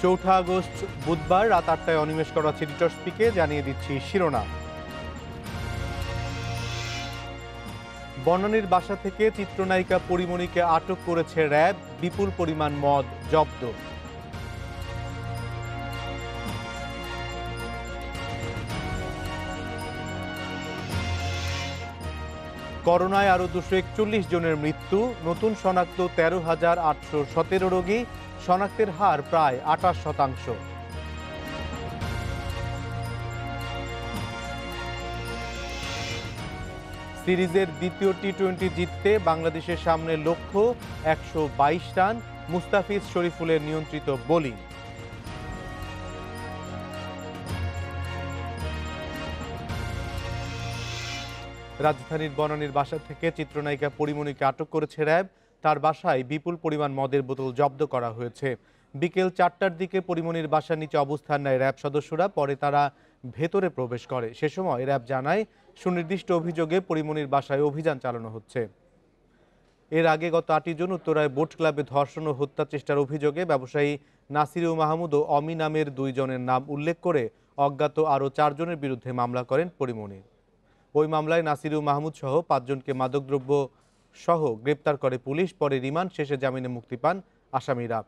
4 August বুধবার রাত 8টায় অনিমেষ করা সিটি স্পিকে জানিয়ে দিচ্ছি শিরোনাম। বনানীর বাসা থেকে চিত্রনায়িকা পরিমণিকে আটক করেছে র্যাব, বিপুল পরিমাণ মদ জব্দ। করোনায় আরও 241 জনের মৃত্যু, নতুন শনাক্ত 13,817 রোগী, শনাক্তের হার প্রায় 28%। সিরিজের দ্বিতীয় টি-20 জিততে বাংলাদেশের সামনে লক্ষ্য 122 রান, মুস্তাফিজ শরীফুলের নিয়ন্ত্রিত বোলিং। রাজধানীর বনানীর বাসা থেকে চিত্রনায়িকা পরিমণিকে আটক করেছে র্যাব। তার বাসায় বিপুল পরিমাণ মদের বোতল জব্দ করা হয়েছে। বিকেল 4টার দিকে পরিমণির বাসার নিচে অবস্থান নেয় র্যাব সদস্যরা, পরে তারা ভেতরে প্রবেশ করে। সে সময় র্যাব জানায় সুনির্দিষ্ট অভিযোগে পরিমণির বাসায় অভিযান চালানো হচ্ছে। এর আগে গত 8 জুন উত্তরায় বোট ক্লাবে ধর্ষণ ও হত্যা চেষ্টার অভিযোগে ব্যবসায়ী নাসিরু মাহমুদ ও অমি নামের 2 জনের নাম উল্লেখ করে অজ্ঞাত আরও 4 জনের বিরুদ্ধে মামলা করেন পরিমণি। ওই মামলায় নাসিরু মাহমুদ সহ 5 জনকে মাদকদ্রব্য সহ গ্রেপ্তার করে পুলিশ। পরে রিমান্ড শেষে জামিনে মুক্তি পান আসামিরা।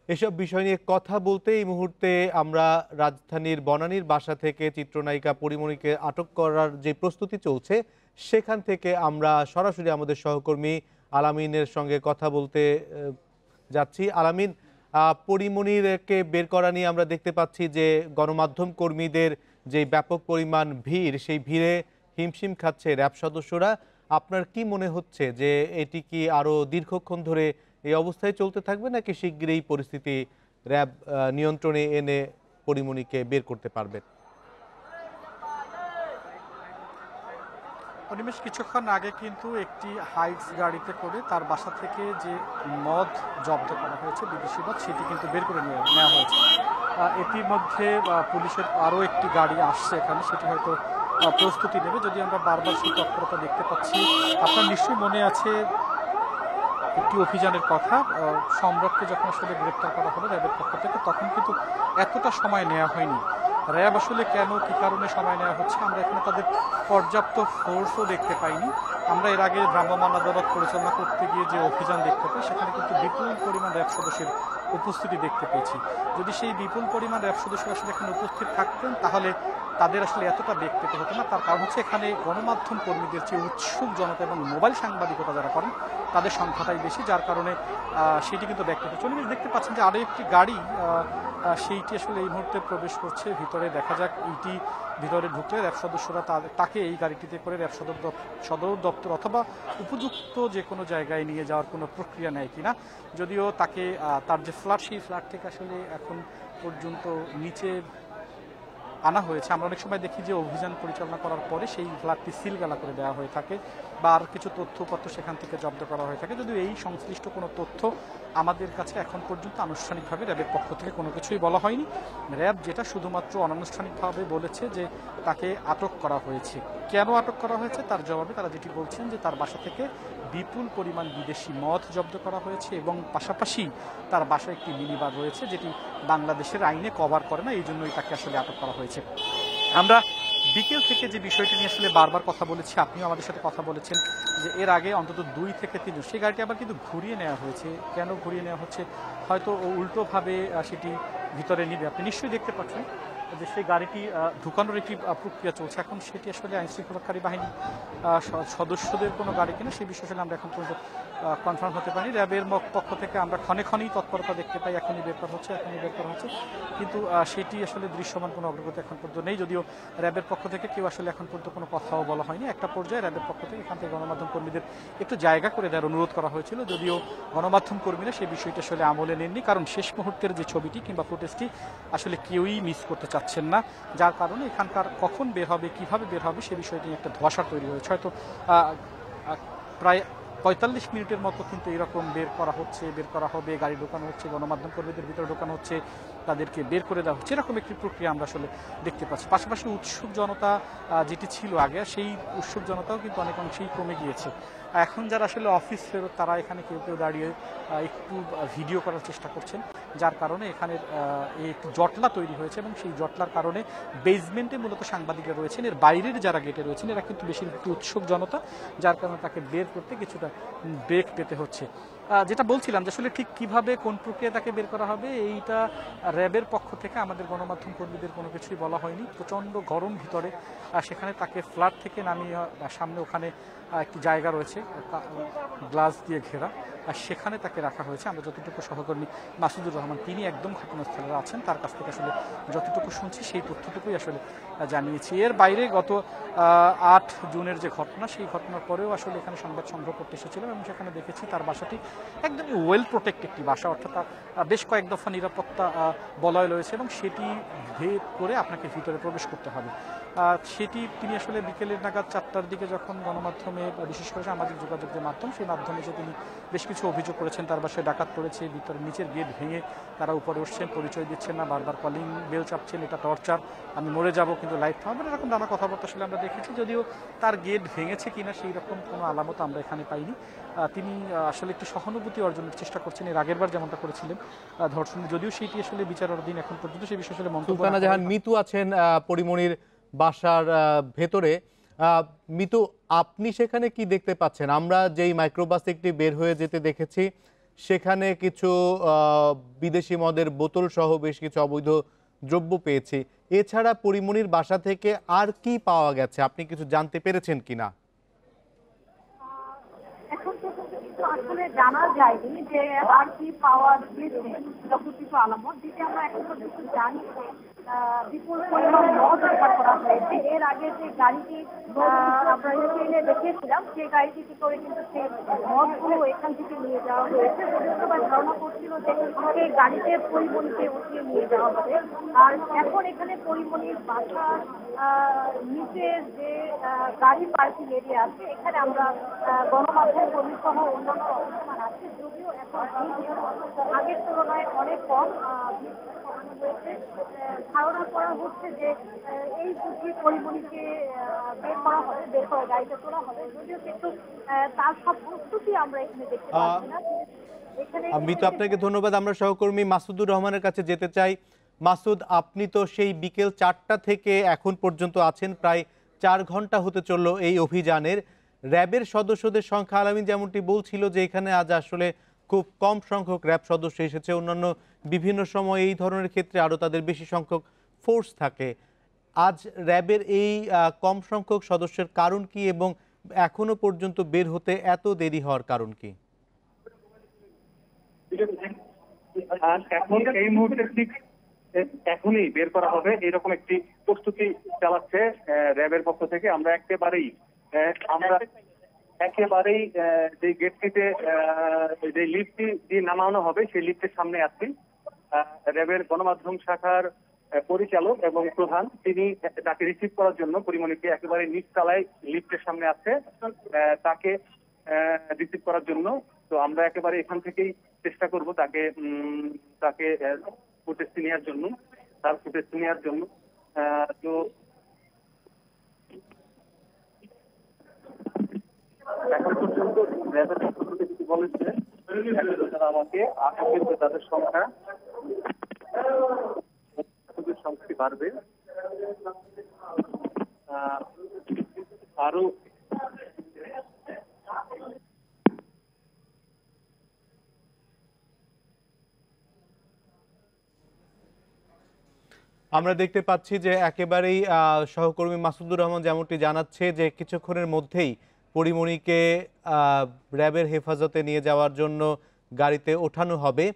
এসব বিষয় নিয়ে কথা বলতে এই মুহূর্তে আমরা রাজধানীর বনানীর বাসা থেকে চিত্রনায়িকা পরিমণিকে আটক করার যে প্রস্তুতি চলছে সেখান থেকে আমরা সরাসরি আমাদের সহকর্মী আলামিনের সঙ্গে কথা বলতে যাচ্ছি। আলামিন, পরিমণিরকে বের করা নিয়ে আমরা দেখতে পাচ্ছি যে গণমাধ্যম কর্মীদের যে ব্যাপক পরিমাণ ভিড়, সেই ভিড়ে হিমশিম খাচ্ছে র্যাব সদস্যরা। আপনার কি মনে হচ্ছে যে এটি কি আরও দীর্ঘক্ষণ ধরে এই অবস্থায় চলতে থাকবে, নাকি শীঘ্রই পরিস্থিতি র্যাব নিয়ন্ত্রণে এনে পরিমণিকে বের করতে পারবে? অনিমেষ, কিছুক্ষণ আগে কিন্তু একটি হাইক্স গাড়িতে করে তার বাসা থেকে যে মদ জব্দ করা হয়েছে, বিদেশি মদ, সেটি কিন্তু বের করে নেওয়া হয়েছে। ইতিমধ্যে পুলিশের আরও একটি গাড়ি আসছে এখানে, সেটি হয়তো প্রস্তুতি নেবে। যদি আমরা বারবার সেই তৎপরতা দেখতে পাচ্ছি, আপনার নিশ্চয়ই মনে আছে একটি অভিযানের কথা, সম্রাটকে যখন আসলে গ্রেপ্তার করা হলো র্যাবের পক্ষ থেকে, তখন কিন্তু এতটা সময় নেওয়া হয়নি। র্যাব আসলে কেন, কী কারণে সময় নেওয়া হচ্ছে, আমরা এখানে তাদের পর্যাপ্ত ফোর্সও দেখতে পাইনি। আমরা এর আগে ভ্রাম্যমাণ আদালত পরিচালনা করতে গিয়ে যে অভিযান দেখতে পাই, সেখানে কিন্তু বিপুল পরিমাণ র্যাব সদস্যের উপস্থিতি দেখতে পেয়েছি। যদি সেই বিপুল পরিমাণ র্যাব সদস্য আসলে এখানে উপস্থিত থাকতেন, তাহলে তাদের আসলে এতটা বেগ পেতে হতো না। তার কারণ হচ্ছে এখানে গণমাধ্যম কর্মীদের চেয়ে উৎসুক জনতা এবং মোবাইল সাংবাদিকতা যারা করেন তাদের সংখ্যাটাই বেশি, যার কারণে সেটি কিন্তু বেগ পেতে চলে। দেখতে পাচ্ছেন যে আরও একটি গাড়ি, সেইটি আসলে এই মুহূর্তে প্রবেশ করছে ভিতরে। দেখা যাক এইটি ভিতরে ঢুকলে র্যাব সদস্যরা তাকে এই গাড়িটিতে করে র্যাব সদর দপ্তর অথবা উপযুক্ত যে কোনো জায়গায় নিয়ে যাওয়ার কোনো প্রক্রিয়া নেয় কিনা। যদিও তাকে তার যে ফ্ল্যাট, সেই ফ্ল্যাট থেকে আসলে এখন পর্যন্ত নিচে আনা হয়েছে। আমরা অনেক সময় দেখি যে অভিযান পরিচালনা করার পরে সেই ফ্ল্যাটটি সিলগালা করে দেওয়া হয়ে থাকে বা আর কিছু তথ্যপত্র সেখান থেকে জব্দ করা হয়ে থাকে। যদিও এই সংশ্লিষ্ট কোনো তথ্য আমাদের কাছে এখন পর্যন্ত আনুষ্ঠানিকভাবে র্যাবের পক্ষ থেকে কোনো কিছুই বলা হয়নি। র্যাব যেটা শুধুমাত্র অনানুষ্ঠানিকভাবে বলেছে যে তাকে আটক করা হয়েছে। কেন আটক করা হয়েছে তার জবাবে তারা যেটি বলছেন যে তার বাসা থেকে বিপুল পরিমাণ বিদেশি মদ জব্দ করা হয়েছে এবং পাশাপাশি তার বাসায় একটি মিনিবার রয়েছে যেটি বাংলাদেশের আইনে কভার করে না, এই জন্যই তাকে আসলে আটক করা হয়েছে। আমরা বিকেল থেকে যে বিষয়টি নিয়ে আসলে বারবার কথা বলেছি, আপনিও আমাদের সাথে কথা বলেছেন যে এর আগে অন্তত 2 থেকে 3 জন, সেই গাড়িটি আবার কিন্তু ঘুরিয়ে নেওয়া হয়েছে। কেন ঘুরিয়ে নেওয়া হচ্ছে, হয়তো উল্টোভাবে সেটি ভিতরে নিবে। আপনি নিশ্চয়ই দেখতে পাচ্ছেন যে সেই গাড়িটি ঢুকানোর একটি প্রক্রিয়া চলছে। এখন সেটি আসলে আইনশৃঙ্খলাকারী বাহিনী সদস্যদের কোনো গাড়ি কিনা সেই বিষয়ে আসলে আমরা এখন পর্যন্ত কনফার্ম হতে পারি। র্যাবের পক্ষ থেকে আমরা ক্ষণেই তৎপরতা দেখতে পাই, এখনই বের করা হচ্ছে, কিন্তু সেটি আসলে দৃশ্যমান কোনো অগ্রগতি এখন পর্যন্ত নেই। যদিও র্যাবের পক্ষ থেকে কেউ আসলে এখন পর্যন্ত কোনো কথাও বলা হয়নি। একটা পর্যায়ে র্যাবের পক্ষ থেকে এখান থেকে গণমাধ্যম কর্মীদের একটু জায়গা করে দেওয়ার অনুরোধ করা হয়েছিল, যদিও গণমাধ্যম কর্মীরা সেই বিষয়টি আসলে আমলে নেননি। কারণ শেষ মুহূর্তের যে ছবিটি কিংবা ফুটেজটি আসলে কেউই মিস করতে চাচ্ছেন না, যার কারণে এখানকার কখন বের হবে, কিভাবে বের হবে সে বিষয়টি একটা ধোঁয়াশা তৈরি হয়েছে। হয়তো প্রায় 45 মিনিটের মতো কিন্তু এরকম বের করা হচ্ছে, বের করা হবে, গাড়ি ঢোকানো হচ্ছে, গণমাধ্যম কর্মীদের ভিতরে ঢোকানো হচ্ছে, তাদেরকে বের করে দেওয়া হচ্ছে, এরকম একটি প্রক্রিয়া আমরা আসলে দেখতে পাচ্ছি। পাশাপাশি উৎসুক জনতা যেটি ছিল আগে, সেই উৎসুক জনতাও কিন্তু অনেক অংশেই কমে গিয়েছে। এখন যারা আসলে অফিস ফেরত তারা এখানে কেউ কেউ দাঁড়িয়ে একটু ভিডিও করার চেষ্টা করছেন, যার কারণে এখানের একটু জটলা তৈরি হয়েছে এবং সেই জটলার কারণে বেসমেন্টে মূলত সাংবাদিকরা রয়েছেন, এর বাইরের যারা গেটে রয়েছেন এরা কিন্তু বেশিরভাগ উৎসুক জনতা, যার কারণে তাকে বের করতে কিছুটা ব্রেক পেতে হচ্ছে। যেটা বলছিলাম যে আসলে ঠিক কিভাবে কোন প্রক্রিয়া তাকে বের করা হবে এইটা র্যাবের পক্ষ থেকে আমাদের গণমাধ্যম কর্মীদের কোনো কিছুই বলা হয়নি। প্রচণ্ড গরম ভিতরে, সেখানে তাকে ফ্ল্যাট থেকে নামিয়ে সামনে ওখানে একটি জায়গা রয়েছে গ্লাস দিয়ে ঘেরা, আর সেখানে তাকে রাখা হয়েছে। আমরা যতটুকু সহকর্মী মাসুদুর রহমান তিনি একদম ঘটনাস্থলে আছেন, তার কাছ থেকে আসলে যতটুকু শুনছি সেই তথ্যটুকুই আসলে জানিয়েছি। এর বাইরে গত 8 জুনের যে ঘটনা, সেই ঘটনার পরেও আসলে এখানে সংবাদ সংগ্রহ করতে এসেছিলাম এবং সেখানে দেখেছি তার বাসাটি একদমই ওয়েল প্রোটেক্টেড একটি বাসা, অর্থাৎ তার বেশ কয়েক দফা নিরাপত্তা বলয় রয়েছে এবং সেটি ভেদ করে আপনাকে ভিতরে প্রবেশ করতে হবে। সেটি তিনি আসলে বিকেলের নাগাদ 4টার দিকে যখন গণমাধ্যমে, বিশেষ করে সামাজিক যোগাযোগের মাধ্যম, সেই মাধ্যমে যে তিনি বেশ কিছু অভিযোগ করেছেন তার বাসায় ডাকাত পড়েছে, ভিতরে নিচের গেট ভেঙে তারা উপরে উঠছেন, পরিচয় দিচ্ছেন না, বারবার কলিং বেল চাপছেন, এটা টর্চার, আমি মরে যাব কিন্তু লাইফ থামবে, এরকম নানা কথাবার্তা আসলে আমরা দেখেছি। যদিও তার গেট ভেঙেছে কিনা সেই রকম কোনো আলামত আমরা এখানে পাইনি। তিনি আসলে একটি সহানুভূতি অর্জনের চেষ্টা করছেন, এর আগের বার যেমনটা করেছিলেন ধর্ষণ, যদিও সেটি আসলে বিচারাধীন এখন পর্যন্ত, সেই বিষয়ে আসলে মন্তব্য। সুলতানা জাহান মিতু আছেন পরিমণির বাসার ভেতরে। মিতু, আপনি সেখানে কি দেখতে পাচ্ছেন? আমরা যেই মাইক্রোবাস একটি বের হয়ে যেতে দেখেছি, সেখানে কিছু বিদেশি মদের বোতল সহ বেশ কিছু অবৈধ দ্রব্য পেয়েছি। এছাড়া পরিমণির বাসা থেকে আর কি পাওয়া গেছে, আপনি কিছু জানতে পেরেছেন কিনা? এখন পর্যন্ত কিন্তু আসলে জানা যায়নি যে আর কি পাওয়া গিয়েছে, যত কিছু আলামত দিতে আমরা এখন পর্যন্ত জানি বিপুল পরিমাণ মদ উদ্ধার করা হয়েছে। এর আগে যে গাড়িটি আমরা স্ক্রিনে দেখিয়েছিলাম, সেই গাড়িটিতে করে কিন্তু সেই মদগুলো এখান থেকে নিয়ে যাওয়া হয়েছে। সবাই ধারণা করছিল যে সেই গাড়িতে পরিমণিকে উঠিয়ে নিয়ে যাওয়া হবে। আর এখন এখানে পরিমণির বাসা নিচে যে গাড়ি পার্কিং এরিয়া আছে, এখানে আমরা গণমাধ্যম কর্মী সহ অন্যান্য অবস্থান আছে, যদিও এখন আগের তুলনায় অনেক কম হয়েছে। ধারণা করা হচ্ছে যে এই বুঝি পরিমণিকে বের করা হবে, বের করে গাড়িতে তোলা হবে, যদিও কিন্তু তার সব প্রস্তুতি আমরা এখানে দেখতে পাচ্ছি না। আমি তো আপনাকে ধন্যবাদ। আমরা সহকর্মী মাসুদুর রহমানের কাছে যেতে চাই। মাসুদ, আপনি তো সেই বিকেল 4টা থেকে এখন পর্যন্ত আছেন, প্রায় 4 ঘন্টা হতে চললো এই অভিযানের। র্যাবের সদস্যদের সংখ্যা আলামিন যেমনটি বলছিল যে এখানে আজ আসলে খুব কম সংখ্যক র্যাব সদস্য এসেছে, অন্যান্য বিভিন্ন সময় এই ধরনের ক্ষেত্রে আরও তাদের বেশি সংখ্যক ফোর্স থাকে। আজ র্যাবের এই কম সংখ্যক সদস্যের কারণ কি এবং এখনো পর্যন্ত বের হতে এত দেরি হওয়ার কারণ কি? এখন এই মুহূর্তে ঠিক এখনই বের করা হবে এরকম একটি প্রস্তুতি চালাচ্ছে র্যাবের পক্ষ থেকে। আমরা একেবারেই যে গেটটিতে যে লিফটটি দিয়ে নামানো হবে সেই লিফটের সামনে আছি। র্যাবের গণমাধ্যম শাখার পরিচালক এবং প্রধান তিনি তাকে রিসিভ করার জন্য পরিমণিকে একেবারে নিচ তলায় লিফটের সামনে আছে, তাকে রিসিভ করার জন্য। তো আমরা একেবারে এখান থেকেই চেষ্টা করব তাকে ফুটেজটি নেওয়ার জন্য, তার ফুটেজটি নেওয়ার জন্য। তো এখন পর্যন্ত র্যাবের পক্ষ থেকে কিছু বলেছে তারা আমাকে আটকের তাদের সংখ্যাটি বাড়বে আরো। আমরা দেখতে পাচ্ছি যে একেবারেই সহকর্মী মাসুদুর রহমান যেমনটি জানাচ্ছে যে কিছুক্ষণের মধ্যেই পরিমণিকে র্যাবের হেফাজতে নিয়ে যাওয়ার জন্য গাড়িতে ওঠানো হবে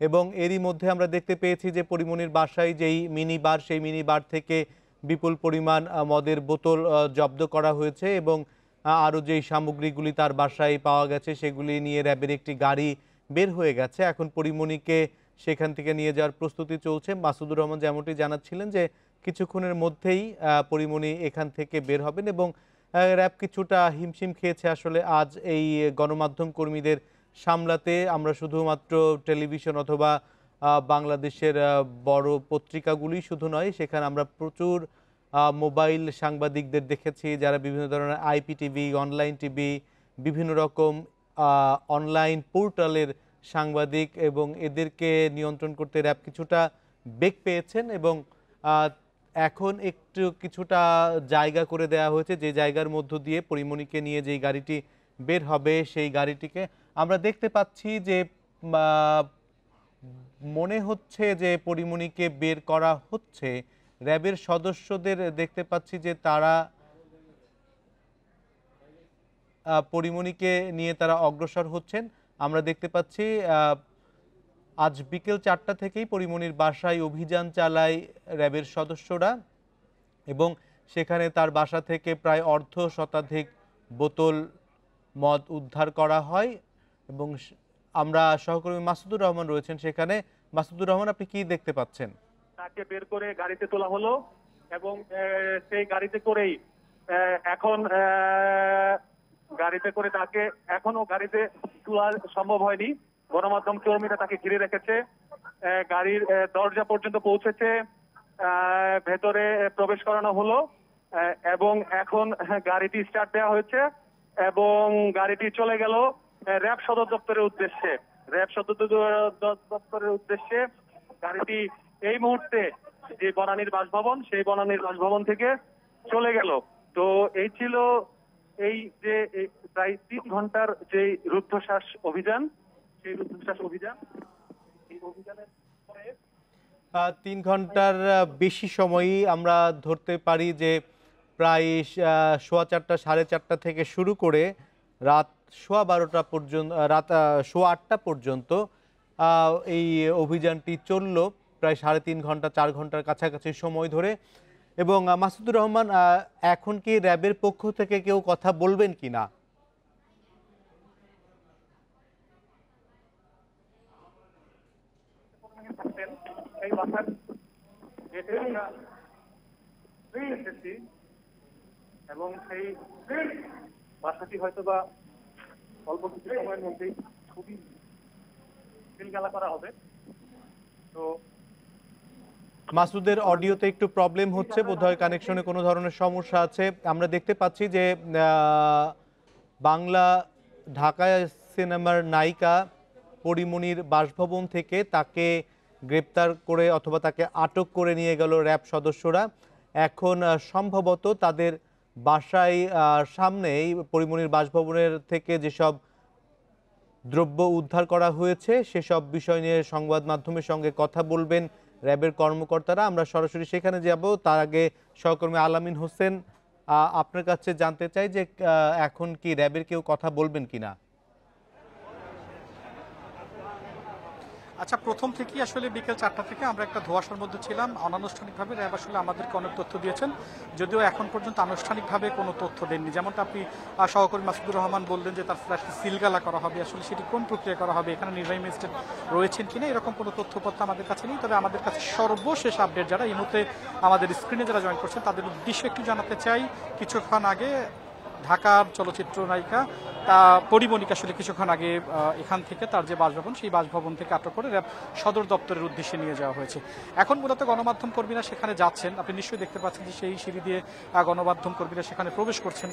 এবং এরই মধ্যে আমরা দেখতে পেয়েছি যে পরিমণির বাসায় যেই মিনি বার, সেই মিনি বার থেকে বিপুল পরিমাণ মদের বোতল জব্দ করা হয়েছে এবং আরও যেই সামগ্রীগুলি তার বাসায় পাওয়া গেছে সেগুলি নিয়ে র্যাবের একটি গাড়ি বের হয়ে গেছে। এখন পরিমণিকে সেখান থেকে নিয়ে যাওয়ার প্রস্তুতি চলছে। মাসুদুর রহমান যেমনটি জানাচ্ছিলেন যে কিছুক্ষণের মধ্যেই পরিমণি এখান থেকে বের হবেন এবং র্যাব কিছুটা হিমশিম খেয়েছে আসলে আজ এই গণমাধ্যম কর্মীদের সামলাতে। আমরা শুধুমাত্র টেলিভিশন অথবা বাংলাদেশের বড় পত্রিকাগুলি শুধু নয়, সেখানে আমরা প্রচুর মোবাইল সাংবাদিকদের দেখেছি যারা বিভিন্ন ধরনের আইপিটিভি, অনলাইন টিভি, বিভিন্ন রকম অনলাইন পোর্টালের সাংবাদিক, এবং এদেরকে নিয়ন্ত্রণ করতে র্যাব কিছুটা বেগ পেয়েছেন এবং এখন একটু কিছুটা জায়গা করে দেওয়া হয়েছে, যে জায়গার মধ্য দিয়ে পরিমণিকে নিয়ে যেই গাড়িটি বের হবে সেই গাড়িটিকে আমরা দেখতে পাচ্ছি যে মনে হচ্ছে যে পরিমণিকে বের করা হচ্ছে। র্যাবের সদস্যদের দেখতে পাচ্ছি যে তারা পরিমণিকে নিয়ে তারা অগ্রসর হচ্ছেন। আমরা দেখতে পাচ্ছি আজ বিকেল 4টা থেকেই পরিমণির বাসায় অভিযান চালায় র্যাবের সদস্যরা এবং সেখানে তার বাসা থেকে প্রায় অর্ধ শতাধিক বোতল মদ উদ্ধার করা হয় এবং আমরা সহকর্মী মাসুদুর রহমান রয়েছেন সেখানে। মাসুদুর রহমান, আপনি কি দেখতে পাচ্ছেন? তাকে বের করে গাড়িতে তোলা হলো এবং সেই গাড়িতে করেই এখন গাড়িতে করে তাকে এখনো গাড়িতে তোলা সম্ভব হয়নি। গণমাধ্যম কর্মীরা তাকে ঘিরে রেখেছে, গাড়ির দরজা পর্যন্ত পৌঁছেছে, ভেতরে প্রবেশ করানো হলো এবং এখন গাড়িটি স্টার্ট দেওয়া হয়েছে এবং গাড়িটি চলে গেল র্যাব সদর দপ্তরের উদ্দেশ্যে। র্যাব সদর দপ্তরের উদ্দেশ্যে গাড়িটি এই মুহূর্তে যে বনানীর বাসভবন, সেই বনানীর বাসভবন থেকে চলে গেল। তো এই ছিল এই যে প্রায় 3 ঘন্টার যে রুদ্ধশ্বাস অভিযান, সেই রুদ্ধশ্বাস অভিযান। এই অভিযানের পরে 3 ঘন্টার বেশি সময়ই আমরা ধরতে পারি যে প্রায় 4:15 4:30 থেকে শুরু করে রাত 12:15 পর্যন্ত, রাত 8:15 পর্যন্ত এই অভিযানটি চলল, প্রায় 3.5 ঘন্টা 4 ঘন্টার কাছাকাছি সময় ধরে। এবং মাসুদুর রহমান, এখন কি র্যাবের পক্ষ থেকে কেউ কথা বলবেন কিনা? এই বাসার এবং সেই বাসাটি হয়তো বা অল্প কিছু সময়ের মধ্যেই খুবই সিলগালা করা হবে। তো মাসুদের অডিওতে একটু প্রবলেম হচ্ছে, বোধহয় কানেকশনে কোনো ধরনের সমস্যা আছে। আমরা দেখতে পাচ্ছি যে বাংলা ঢাকায় সিনেমার নায়িকা পরিমণির বাসভবন থেকে তাকে গ্রেপ্তার করে অথবা তাকে আটক করে নিয়ে গেল র্যাব সদস্যরা। এখন সম্ভবত তাদের বাসায় সামনেই পরিমণির বাসভবনের থেকে যেসব দ্রব্য উদ্ধার করা হয়েছে সেসব বিষয় নিয়ে সংবাদ মাধ্যমের সঙ্গে কথা বলবেন র্যাবের কর্মকর্তারা। আমরা সরাসরি সেখানে যাব। তার আগে সহকর্মী আলামিন হোসেন, আপনার কাছে জানতে চাই যে এখন কি র্যাবের কেউ কথা বলবেন কিনা? আচ্ছা, প্রথম থেকেই আসলে বিকেল 4টা থেকে আমরা একটা ধোঁয়াশার মধ্যে ছিলাম। অনানুষ্ঠানিকভাবে র্যাব আসলে আমাদেরকে অনেক তথ্য দিয়েছেন, যদিও এখন পর্যন্ত আনুষ্ঠানিকভাবে কোনো তথ্য দেননি। যেমনটা আপনি সহকর্মী মাসুদুর রহমান বললেন যে তার ফ্ল্যাটটি সিলগালা করা হবে, আসলে সেটি কোন প্রক্রিয়া করা হবে, এখানে নির্বাহী ম্যাজিস্ট্রেট রয়েছেন কিনা, এরকম কোনো তথ্যপত্র আমাদের কাছে নেই। তবে আমাদের কাছে সর্বশেষ আপডেট যারা এই মুহূর্তে আমাদের স্ক্রিনে যারা জয়েন করছেন তাদের উদ্দেশ্যে একটু জানাতে চাই, কিছুক্ষণ আগে ঢাকার চলচ্চিত্র নায়িকা পরিমণিকে আসলে কিছুক্ষণ আগে এখান থেকে তার যে বাসভবন, সেই বাসভবন থেকে আটক করে র্যাব সদর দপ্তরের উদ্দেশ্যে নিয়ে যাওয়া হয়েছে। এখন মূলত গণমাধ্যম কর্মীরা সেখানে যাচ্ছেন, আপনি নিশ্চয়ই দেখতে পাচ্ছেন যে সেই সিঁড়ি দিয়ে গণমাধ্যম কর্মীরা সেখানে প্রবেশ করছেন।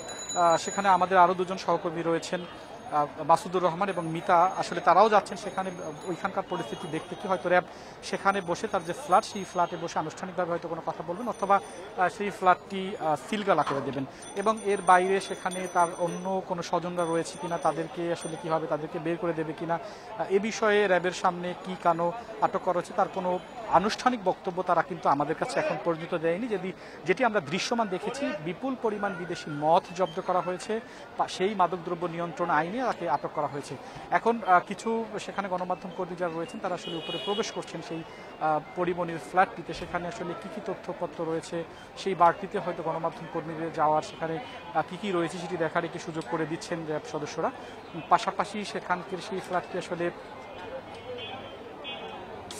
সেখানে আমাদের আরও 2জন সহকর্মী রয়েছেন, মাসুদুর রহমান এবং মিতা, আসলে তারাও যাচ্ছেন সেখানে ওইখানকার পরিস্থিতি দেখতে। কি হয়তো র্যাব সেখানে বসে তার যে ফ্ল্যাট, সেই ফ্ল্যাটে বসে আনুষ্ঠানিকভাবে হয়তো কোনো কথা বলবেন অথবা সেই ফ্ল্যাটটি সিলগালা করে দেবেন। এবং এর বাইরে সেখানে তার অন্য কোনো স্বজনরা রয়েছে কিনা, তাদেরকে আসলে কি হবে, তাদেরকে বের করে দেবে কিনা, এ বিষয়ে র্যাবের সামনে কি কেন আটক করা হচ্ছে তার কোনো আনুষ্ঠানিক বক্তব্য তারা কিন্তু আমাদের কাছে এখন পর্যন্ত দেয়নি। যেটি আমরা দৃশ্যমান দেখেছি, বিপুল পরিমাণ বিদেশি মদ জব্দ করা হয়েছে, সেই মাদকদ্রব্য নিয়ন্ত্রণ আইনে তাকে আটক করা হয়েছে। এখন কিছু সেখানে গণমাধ্যম কর্মী যারা রয়েছেন তারা আসলে উপরে প্রবেশ করছেন সেই পরিমণির ফ্ল্যাটটিতে। সেখানে আসলে কি কি তথ্যপত্র রয়েছে সেই বাড়তিতে হয়তো গণমাধ্যম কর্মীদের যাওয়ার, সেখানে কি কি রয়েছে সেটি দেখার একটি সুযোগ করে দিচ্ছেন র্যাব সদস্যরা। পাশাপাশি সেখানকার সেই ফ্ল্যাটটি আসলে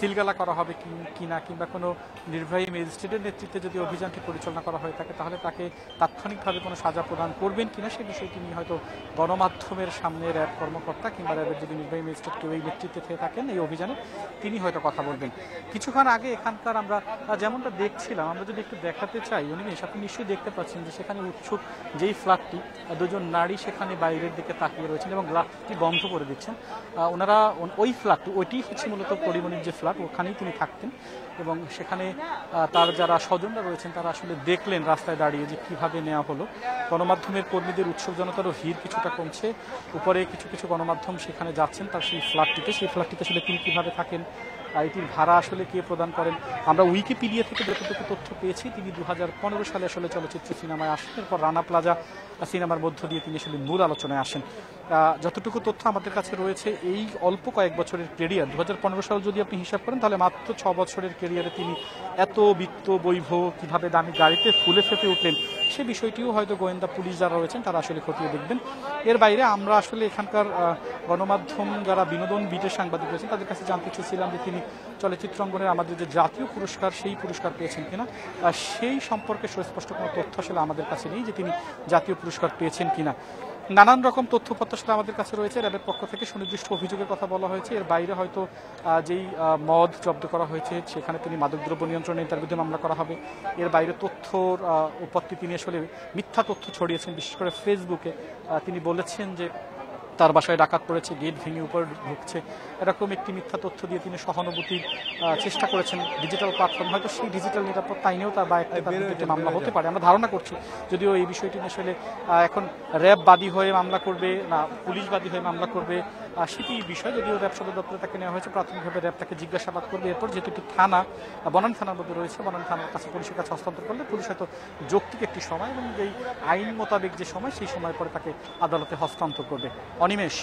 সিলগালা করা হবে কিনা কিংবা কোনো নির্বাহী ম্যাজিস্ট্রেটের নেতৃত্বে যদি অভিযানটি পরিচালনা করা হয়ে থাকে তাহলে তাকে তাৎক্ষণিকভাবে কোনো সাজা প্রদান করবেন কিনা সেই বিষয়টি নিয়ে হয়তো গণমাধ্যমের সামনে র্যাব কর্মকর্তা কিংবা র্যাবের যদি নির্বাহী ম্যাজিস্ট্রেট কেউ এই নেতৃত্বে থেকে থাকেন এই অভিযানে তিনি হয়তো কথা বলবেন। কিছুক্ষণ আগে এখানকার আমরা যেমনটা দেখছিলাম, আমরা যদি একটু দেখাতে চাই অনিমেষ, আপনি নিশ্চয়ই দেখতে পাচ্ছেন যে সেখানে উৎসুক যেই ফ্ল্যাটটি, দুজন নারী সেখানে বাইরের দিকে তাকিয়ে রয়েছেন এবং গ্লাসটি বন্ধ করে দিচ্ছেন। ওনারা ওই ফ্ল্যাট, ওইটি হচ্ছে মূলত পরিমণির যে ফ্ল্যাট, ওখানেই তিনি থাকতেন এবং সেখানে তার যারা স্বজনরা রয়েছেন তারা আসলে দেখলেন রাস্তায় দাঁড়িয়ে যে কীভাবে নেওয়া হলো। গণমাধ্যমের কর্মীদের উৎসব জনতারও ভিড় কিছুটা কমছে, উপরে কিছু কিছু গণমাধ্যম সেখানে যাচ্ছেন তার সেই ফ্ল্যাটটিতে আসলে তিনি কীভাবে থাকেন, এটির ভাড়া আসলে কে প্রদান করেন। আমরা উইকিপিডিয়া থেকে যতটুকু তথ্য পেয়েছি তিনি 2015 সালে আসলে চলচ্চিত্র সিনেমায় আসেন, এরপর রানা প্লাজা সিনেমার মধ্য দিয়ে তিনি আসলে মূল আলোচনায় আসেন। যতটুকু তথ্য আমাদের কাছে রয়েছে এই অল্প কয়েক বছরের কেরিয়ার, 2015 সাল যদি আপনি হিসাব করেন তাহলে মাত্র 6 বছরের কেরিয়ারে তিনি এত বিত্ত বৈভব, কীভাবে দামি গাড়িতে ফুলে ফেপে উঠলেন সে বিষয়টিও হয়তো গোয়েন্দা পুলিশ যারা রয়েছেন তারা আসলে খতিয়ে দেখবেন। এর বাইরে আমরা আসলে এখানকার গণমাধ্যম যারা বিনোদন বিটের সাংবাদিক রয়েছেন তাদের কাছে জানতে চেয়েছিলাম যে তিনি চলচ্চিত্র অঙ্গনের আমাদের যে জাতীয় পুরস্কার সেই পুরস্কার পেয়েছেন কিনা। সেই সম্পর্কে সুস্পষ্ট কোনো তথ্য আসলে আমাদের কাছে নেই যে তিনি জাতীয় পুরস্কার পেয়েছেন কিনা। নানান রকম তথ্যপত্র আসলে আমাদের কাছে রয়েছে, র্যাবের পক্ষ থেকে সুনির্দিষ্ট অভিযোগের কথা বলা হয়েছে। এর বাইরে হয়তো যেই মদ জব্দ করা হয়েছে সেখানে তিনি মাদকদ্রব্য নিয়ন্ত্রণে তার বিরুদ্ধে মামলা করা হবে। এর বাইরে তথ্যর উপত্যি তিনি আসলে মিথ্যা তথ্য ছড়িয়েছেন, বিশেষ করে ফেসবুকে তিনি বলেছেন যে তার বাসায় ডাকাত পড়েছে, গেট ভেঙে উপর ঢুকছে, এরকম একটি মিথ্যা তথ্য দিয়ে তিনি সহানুভূতির চেষ্টা করেছেন ডিজিটাল প্ল্যাটফর্ম। হয়তো সেই ডিজিটাল নিরাপত্তা আইনেও তার বিরুদ্ধে মামলা হতে পারে, আমরা ধারণা করছি। যদিও এই বিষয়টি আসলে এখন র্যাব বাদী হয়ে মামলা করবে না পুলিশ বাদী হয়ে মামলা করবে সেটি বিষয়। যদিও র্যাব সদর দপ্তরে তাকে নেওয়া হয়েছে, প্রাথমিকভাবে র্যাব তাকে জিজ্ঞাসাবাদ করবে। এরপর যেহেতু একটি থানা বনানী থানার মধ্যে রয়েছে, বনানী থানার কাছে পুলিশের কাছে হস্তান্তর করলে পুলিশ হয়তো যৌক্তিক একটি সময় এবং যেই আইন মোতাবেক যে সময় সেই সময় পরে তাকে আদালতে হস্তান্তর করবে। অনিমেষ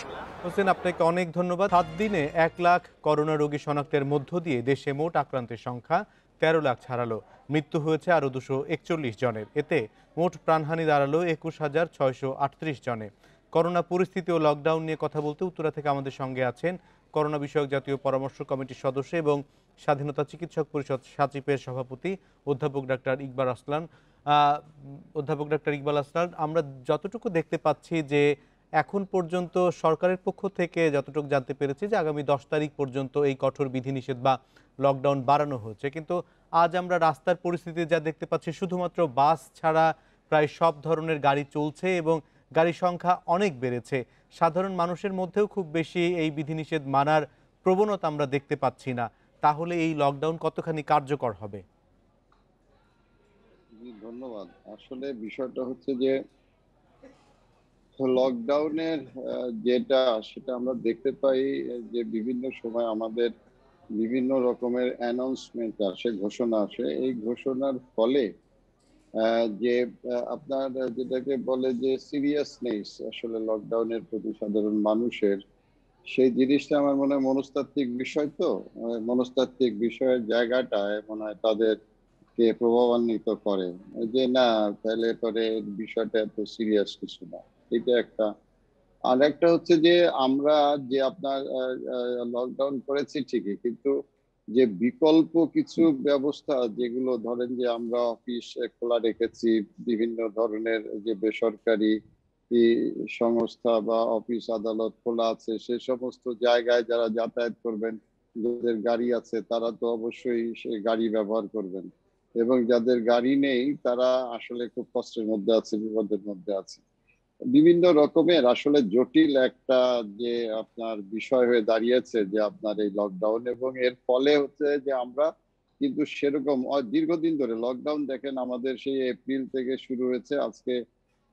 হোসেন, আপনাকে অনেক ধন্যবাদ। 7 দিনে 1 লাখ করোনা রোগী শনাক্তের মধ্য দিয়ে দেশে মোট আক্রান্তের সংখ্যা 13 লাখ ছাড়ালো। মৃত্যু হয়েছে আরও 241 জনের। এতে মোট প্রাণহানি দাঁড়ালো 21,638 জনে। করোনা পরিস্থিতি ও লকডাউন নিয়ে কথা বলতে উত্তরা থেকে আমাদের সঙ্গে আছেন করোনা বিষয়ক জাতীয় পরামর্শ কমিটির সদস্য এবং স্বাধীনতা চিকিৎসক পরিষদ সাচিপের সভাপতি অধ্যাপক ডাক্তার ইকবাল আসলান। আমরা যতটুকু দেখতে পাচ্ছি যে এখন পর্যন্ত সরকারের পক্ষ থেকে যতটুকু জানতে পেরেছি যে আগামী 10 তারিখ পর্যন্ত এই কঠোর বিধিনিষেধ বা লকডাউন বাড়ানো হচ্ছে, কিন্তু আজ আমরা রাস্তার পরিস্থিতি যা দেখতে পাচ্ছি শুধুমাত্র বাস ছাড়া প্রায় সব ধরনের গাড়ি চলছে এবং গাড়ির সংখ্যা অনেক বেড়েছে। সাধারণ মানুষের মধ্যেও খুব বেশি এই বিধিনিষেধ মানার প্রবণতা আমরা দেখতে পাচ্ছি না। তাহলে এই লকডাউন কতখানি কার্যকর হবে? ধন্যবাদ। আসলে বিষয়টা হচ্ছে যে লকডাউনের সেটা আমরা দেখতে পাই যে বিভিন্ন সময় আমাদের বিভিন্ন রকমের অ্যানাউন্সমেন্ট আসে, ঘোষণা আসে। এই ঘোষণার ফলে যে আপনার যেটাকে বলে যে সিরিয়াসনেস আসলে লকডাউনের প্রতি সাধারণ মানুষের, সেই জিনিসটা আমার মনে হয় মনস্তাত্ত্বিক বিষয়। তো মনস্তাত্ত্বিক বিষয়ের জায়গাটায় মনে হয় তাদেরকে প্রভাবান্বিত করে যে না, তাহলে পরে বিষয়টা এত সিরিয়াস কিছু না। এটা একটা। আর একটা হচ্ছে যে আমরা যে আপনার লকডাউন করেছি ঠিকই, কিন্তু যে বিকল্প কিছু ব্যবস্থা যেগুলো ধরেন যে আমরা অফিস খোলা রেখেছি, বিভিন্ন ধরনের যে বেসরকারি সংস্থা বা অফিস আদালত খোলা আছে, সে সমস্ত জায়গায় যারা যাতায়াত করবেন, যাদের গাড়ি আছে তারা তো অবশ্যই সে গাড়ি ব্যবহার করবেন, এবং যাদের গাড়ি নেই তারা আসলে খুব কষ্টের মধ্যে আছে, বিপদের মধ্যে আছে। বিভিন্ন রকমের আসলে জটিল একটা যে আপনার বিষয় হয়ে দাঁড়িয়েছে যে আপনার এই লকডাউন, এবং এর ফলে হচ্ছে যে আমরা কিন্তু সেরকম দীর্ঘদিন ধরে লকডাউন দেখেন আমাদের সেই এপ্রিল থেকে শুরু হয়েছে, আজকে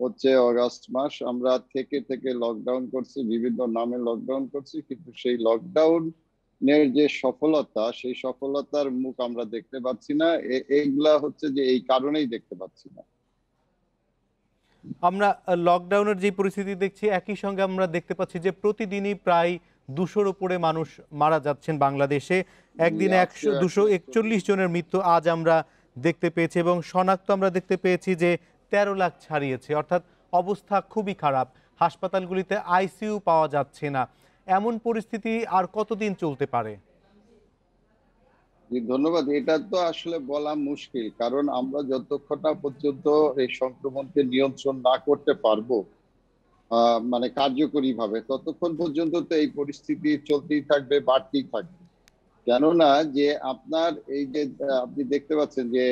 হচ্ছে অগাস্ট মাস, আমরা থেকে থেকে লকডাউন করছি, বিভিন্ন নামে লকডাউন করছি, কিন্তু সেই লকডাউনের যে সফলতা, সেই সফলতার মুখ আমরা দেখতে পাচ্ছি না। এইগুলা হচ্ছে যে এই কারণেই দেখতে পাচ্ছি না। আমরা লকডাউনের যে পরিস্থিতি দেখছি, একই সঙ্গে আমরা দেখতে পাচ্ছি যে প্রতিদিনই প্রায় 200-র উপরে মানুষ মারা যাচ্ছেন বাংলাদেশে। একদিনে 241 জনের মৃত্যু আজ আমরা দেখতে পেয়েছি এবং শনাক্ত আমরা দেখতে পেয়েছি যে 13 লাখ ছাড়িয়েছে, অর্থাৎ অবস্থা খুবই খারাপ। হাসপাতালগুলিতে আইসিইউ পাওয়া যাচ্ছে না। এমন পরিস্থিতি আর কতদিন চলতে পারে? জি, ধন্যবাদ। এটা তো আসলে বলা মুশকিল, কারণ আমরা যতক্ষণ না পর্যন্ত এই সংক্রমণকে নিয়ন্ত্রণ না করতে পারবো মানে কার্যকরী ভাবে, ততক্ষণ পর্যন্ত তো এই পরিস্থিতি চলতেই থাকবে, বাড়তেই থাকবে। কেননা যে আপনার এই যে আপনি দেখতে পাচ্ছেন যে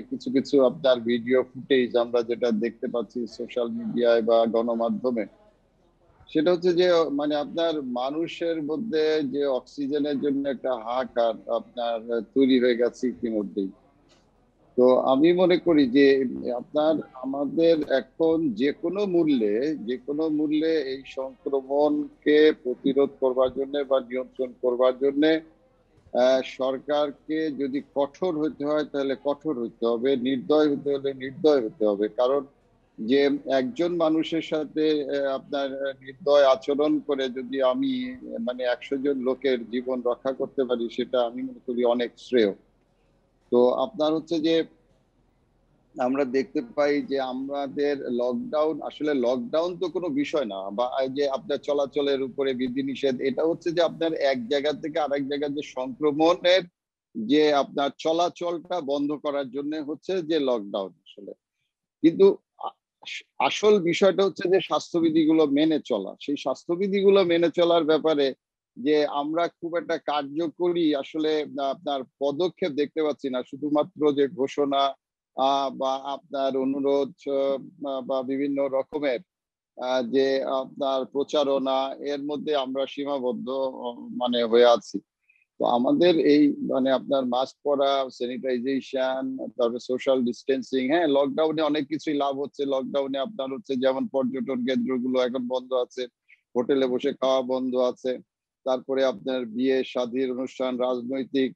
কিছু কিছু আপনার ভিডিও ফুটেজ আমরা যেটা দেখতে পাচ্ছি সোশ্যাল মিডিয়ায় বা গণমাধ্যমে, সেটা হচ্ছে যে মানে আপনার মানুষের মধ্যে যে অক্সিজেনের জন্য একটা হাহাকার আপনার তৈরি হয়ে গেছে ইতিমধ্যেই। তো আমি মনে করি যে আপনার আমাদের এখন যে কোনো মূল্যে এই সংক্রমণকে প্রতিরোধ করবার জন্য বা নিয়ন্ত্রণ করবার জন্য সরকারকে যদি কঠোর হতে হয় তাহলে কঠোর হতে হবে, নির্দয় হতে হলে নির্দয় হতে হবে। কারণ যে একজন মানুষের সাথে আপনার নির্দয় আচরণ করে যদি আমি মানে 100 জন লোকের জীবন রক্ষা করতে পারি, সেটা আমি মনে করি অনেক শ্রেয়। তো আপনার হচ্ছে যে আমরা দেখতে পাই যে আমাদের লকডাউন তো কোনো বিষয় না, বা এই যে আপনার চলাচলের উপরে বিধিনিষেধ, এটা হচ্ছে যে আপনার এক জায়গা থেকে আরেক জায়গায় যে সংক্রমণের যে আপনার চলাচলটা বন্ধ করার জন্য হচ্ছে যে লকডাউন আসলে। কিন্তু আ- আসল বিষয়টা হচ্ছে যে স্বাস্থ্যবিধিগুলো মেনে চলা। সেই স্বাস্থ্যবিধিগুলো মেনে চলার ব্যাপারে যে আমরা খুব একটা কার্যকরী আসলে আপনার পদক্ষেপ দেখতে পাচ্ছি না। শুধুমাত্র যে ঘোষণা বা আপনার অনুরোধ বা বিভিন্ন রকমের যে আপনার প্রচারণা, এর মধ্যে আমরা সীমাবদ্ধ মানে হয়ে আছি। তো আমাদের এই মানে আপনার মাস্ক পরা, স্যানিটাইজেশন, তারপরে সোশ্যাল ডিস্টেন্সিং, হ্যাঁ লকডাউনে অনেক কিছুই লাভ হচ্ছে। লকডাউনে আপনার হচ্ছে যেমন পর্যটন কেন্দ্রগুলো এখন বন্ধ আছে, হোটেলে বসে খাওয়া বন্ধ আছে, তারপরে আপনার বিয়ে শাদীর অনুষ্ঠান, রাজনৈতিক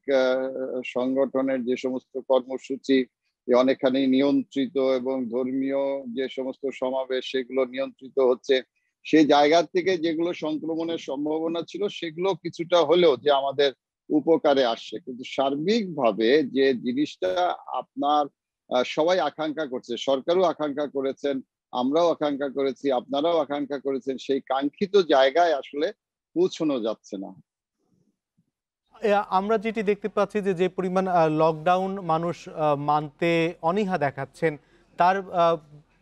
সংগঠনের যে সমস্ত কর্মসূচি অনেকখানি নিয়ন্ত্রিত, এবং ধর্মীয় যে সমস্ত সমাবেশ সেগুলো নিয়ন্ত্রিত হচ্ছে। সেই জায়গা থেকে যেগুলো সংক্রমণের সম্ভাবনা ছিল সেগুলো কিছুটা হলেও যে আমাদের উপকারে আসছে। কিন্তু সার্বিকভাবে যে জিনিসটা আপনার সবাই আকাঙ্ক্ষা করছে, সরকারও আকাঙ্ক্ষা করেছেন, আমরাও আকাঙ্ক্ষা করেছি, আপনারাও আকাঙ্ক্ষা করেছেন, সেই কাঙ্ক্ষিত জায়গায় আসলে পৌঁছানো যাচ্ছে না। আমরা যেটি দেখতে পাচ্ছি যে যে পরিমাণ লকডাউন মানুষ মানতে অনীহা দেখাচ্ছেন, তার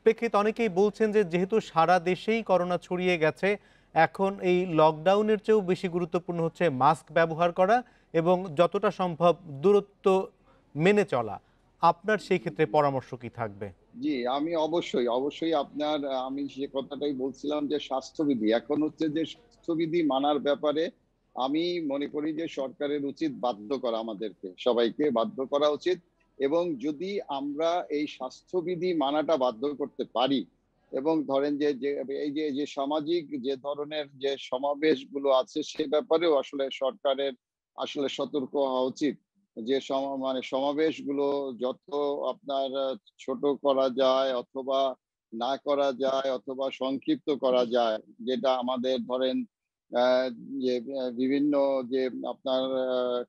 প্রেক্ষিতে অনেকেই বলছেন যে যেহেতু সারা দেশেই করোনা ছড়িয়ে গেছে, এখন এই লকডাউনের চেয়েও বেশি গুরুত্বপূর্ণ হচ্ছে মাস্ক ব্যবহার করা এবং যতটা সম্ভব দূরত্ব মেনে চলা। আপনার সেই ক্ষেত্রে পরামর্শ কি থাকবে? জি, আমি অবশ্যই অবশ্যই আপনার আমি যে কথাটাই বলছিলাম যে স্বাস্থ্যবিধি, এখন হচ্ছে যে স্বাস্থ্যবিধি মানার ব্যাপারে আমি মনে করি যে সরকারের উচিত বাধ্য করা, আমাদেরকে সবাইকে বাধ্য করা উচিত। এবং যদি আমরা এই স্বাস্থ্যবিধি মানাটা বাধ্য করতে পারি, এবং ধরেন যে যে এই যে যে সামাজিক যে ধরনের যে সমাবেশগুলো আছে সে ব্যাপারেও আসলে সরকারের আসলে সতর্ক হওয়া উচিত। যে মানে সমাবেশগুলো যত আপনার ছোট করা যায়, অথবা না করা যায়, অথবা সংক্ষিপ্ত করা যায়, যেটা আমাদের ধরেন আহ, যে বিভিন্ন যে আপনার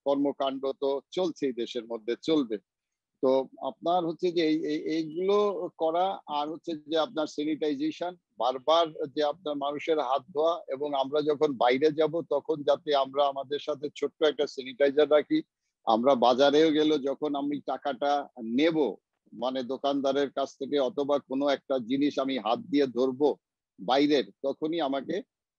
কর্মকাণ্ড তো চলছেই, দেশের মধ্যে চলবে। তো আপনার হচ্ছে যে এইগুলো করা, আর হচ্ছে যে আপনার স্যানিটাইজেশন, বারবার যে আপনার মানুষের হাত ধোয়া, এবং আমরা যখন বাইরে যাব তখন যাতে আমরা আমাদের সাথে ছোট্ট একটা স্যানিটাইজার রাখি। আমরা বাজারেও গেলে যখন আমি টাকাটা নেব মানে দোকানদারের কাছ থেকে, অথবা কোনো একটা জিনিস আমি হাত দিয়ে ধরবো বাইরের, তখনই আমাকে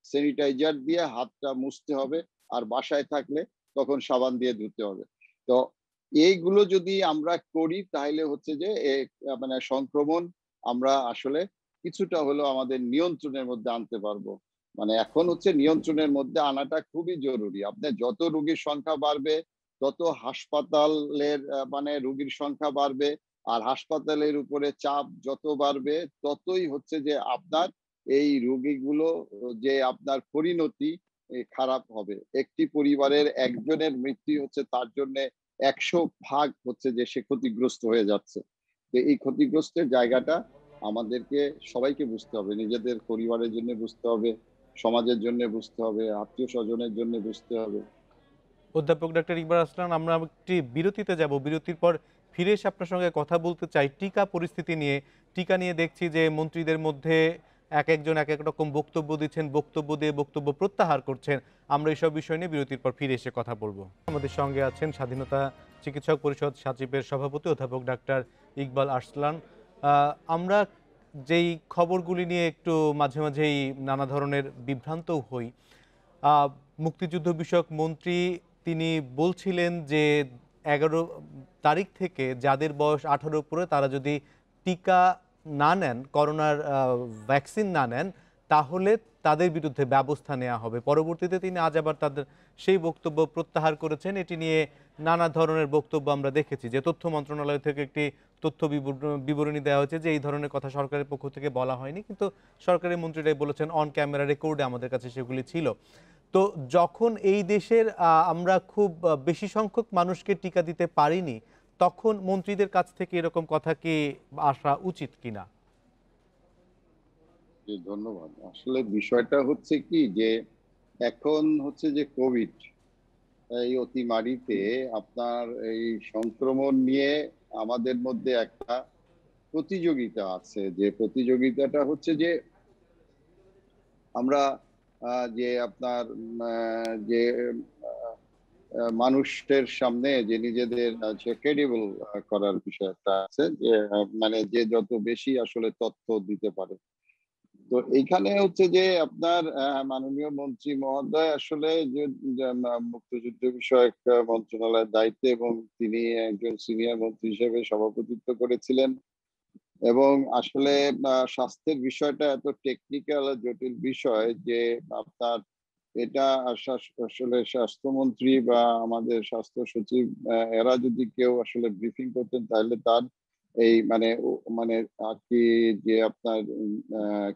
স্যানিটাইজার দিয়ে হাতটা মুছতে হবে। আর বাসায় থাকলে তখন সাবান দিয়ে ধুতে হবে। তো এইগুলো যদি আমরা করি তাহলে হচ্ছে যে মানে সংক্রমণ আমরা আসলে কিছুটা হলেও আমাদের নিয়ন্ত্রণের মধ্যে আনতে পারবো। মানে এখন হচ্ছে নিয়ন্ত্রণের মধ্যে আনাটা খুবই জরুরি। আপনার যত রোগীর সংখ্যা বাড়বে, তত হাসপাতালের মানে রোগীর সংখ্যা বাড়বে, আর হাসপাতালের উপরে চাপ যত বাড়বে, ততই হচ্ছে যে আপনার এই রোগীগুলো যে আপনার পরিণতি খারাপ হবে। একটি পরিবারের একজনের মৃত্যু হচ্ছে তার জন্য 100 ভাগ হচ্ছে যে সে ক্ষতিগ্রস্ত হয়ে যাচ্ছে। তো এই ক্ষতিগ্রস্তের জায়গাটা আমাদেরকে সবাইকে বুঝতে হবে, নিজেদের পরিবারের জন্য বুঝতে হবে, সমাজের জন্য বুঝতে হবে, আত্মীয় স্বজনের জন্য বুঝতে হবে। অধ্যাপক ডাক্তার ইকবাল আসলাম, আমরা একটি বিরতিতে যাব। বিরতির পর ফিরে এসে আপনার সঙ্গে কথা বলতে চাই টিকা পরিস্থিতি নিয়ে। টিকা নিয়ে দেখছি যে মন্ত্রীদের মধ্যে এক একজন এক এক রকম বক্তব্য দিচ্ছেন, বক্তব্য দিয়ে বক্তব্য প্রত্যাহার করছেন। আমরা এইসব বিষয় নিয়ে বিরতির পর ফিরে এসে কথা বলবো। আমাদের সঙ্গে আছেন স্বাধীনতা চিকিৎসক পরিষদ সচিবের সভাপতি অধ্যাপক ডাক্তার ইকবাল আরসলান। আমরা যেই খবরগুলি নিয়ে একটু মাঝে মাঝেই নানা ধরনের বিভ্রান্তও হই, মুক্তিযুদ্ধ বিষয়ক মন্ত্রী তিনি বলছিলেন যে 11 তারিখ থেকে যাদের বয়স 18 উপরে তারা যদি টিকা না নেন, করোনার ভ্যাকসিন না নেন, তাহলে তাদের বিরুদ্ধে ব্যবস্থা নেওয়া হবে। পরবর্তীতে তিনি আজ আবার তাদের সেই বক্তব্য প্রত্যাহার করেছেন। এটি নিয়ে নানা ধরনের বক্তব্য আমরা দেখেছি যে তথ্য মন্ত্রণালয় থেকে একটি তথ্য বিবরণী দেওয়া হয়েছে যে এই ধরনের কথা সরকারের পক্ষ থেকে বলা হয়নি, কিন্তু সরকারি মন্ত্রীরাই বলেছেন, অন ক্যামেরা রেকর্ডে আমাদের কাছে সেগুলি ছিল। তো যখন এই দেশের আমরা খুব বেশি সংখ্যক মানুষকে টিকা দিতে পারিনি, তখন মন্ত্রীদের কাছ থেকে এরকম কথা কি আসা উচিত কিনা? জি, ধন্যবাদ। আসলে বিষয়টা হচ্ছে কি যে এখন হচ্ছে যে কোভিড এই অতিমারিতে আপনার এই সংক্রমণ নিয়ে আমাদের মধ্যে একটা প্রতিযোগিতা আছে, যে প্রতিযোগিতাটা হচ্ছে যে আমরা যে আপনার যে মানুষের সামনে যে নিজেদের ক্রেডিবল করার বিষয় একটা আছে, যে মানে যে যত বেশি আসলে তথ্য দিতে পারে। তো এইখানে হচ্ছে যে আপনার মাননীয় মন্ত্রী মহোদয় আসলে যে মুক্তিযুদ্ধ বিষয়ক মন্ত্রণালয়ের দায়িত্বে, এবং তিনি একজন সিনিয়র মন্ত্রী হিসেবে সভাপতিত্ব করেছিলেন। এবং আসলে স্বাস্থ্যের বিষয়টা এত টেকনিক্যাল জটিল বিষয় যে আপনার এটা আসলে স্বাস্থ্যমন্ত্রী বা আমাদের স্বাস্থ্য সচিব এরা যদি কেউ আসলে ব্রিফিং করতেন, তাহলে তার এই মানে মানে আর কি যে আপনার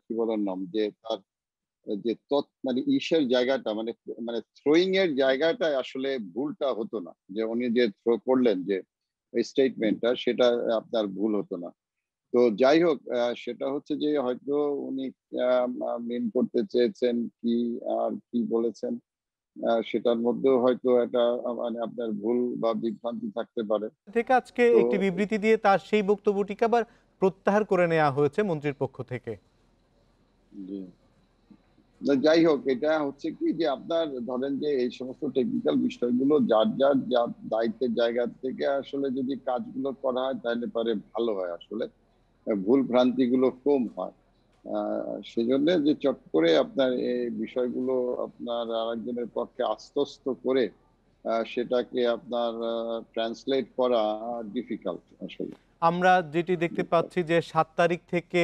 কি বলার নাম, যে তার যে মানে ইসের জায়গাটা মানে মানে থ্রোয়িং এর জায়গাটা আসলে ভুলটা হতো না, যে উনি যে থ্রো করলেন যে স্টেটমেন্টটা, সেটা আপনার ভুল হতো না। তো যাই হোক, সেটা হচ্ছে যে হয়তো উনি মেন করতে চেয়েছেন কি আর কি বলেছেন, সেটার মধ্যেও হয়তো একটা মানে আপনার ভুল বা বিভ্রান্তি থাকতে পারে। থেকে আজকে তো একটি বিবৃতি দিয়ে তার সেই বক্তব্যটিকে আবার প্রত্যাহার করে নেওয়া হয়েছে মন্ত্রীর পক্ষ থেকে। জি, না, যাই হোক, এটা হচ্ছে কি যে আপনার ধরেন যে এই সমস্ত টেকনিক্যাল বিষয়গুলো যার যার যার দায়িত্বের জায়গা থেকে আসলে যদি কাজগুলো করা হয়, তাহলে পারে ভালো হয়, আসলে ভুল ভ্রান্তিগুলো কম হয়। সেজন্য যে চট করে আপনার এই বিষয়গুলো আপনার আরেকজনের পক্ষে আশ্বস্ত করে সেটাকে আপনার ট্রান্সলেট করা ডিফিকাল্ট আসলে। আমরা যেটি দেখতে পাচ্ছি যে 7 তারিখ থেকে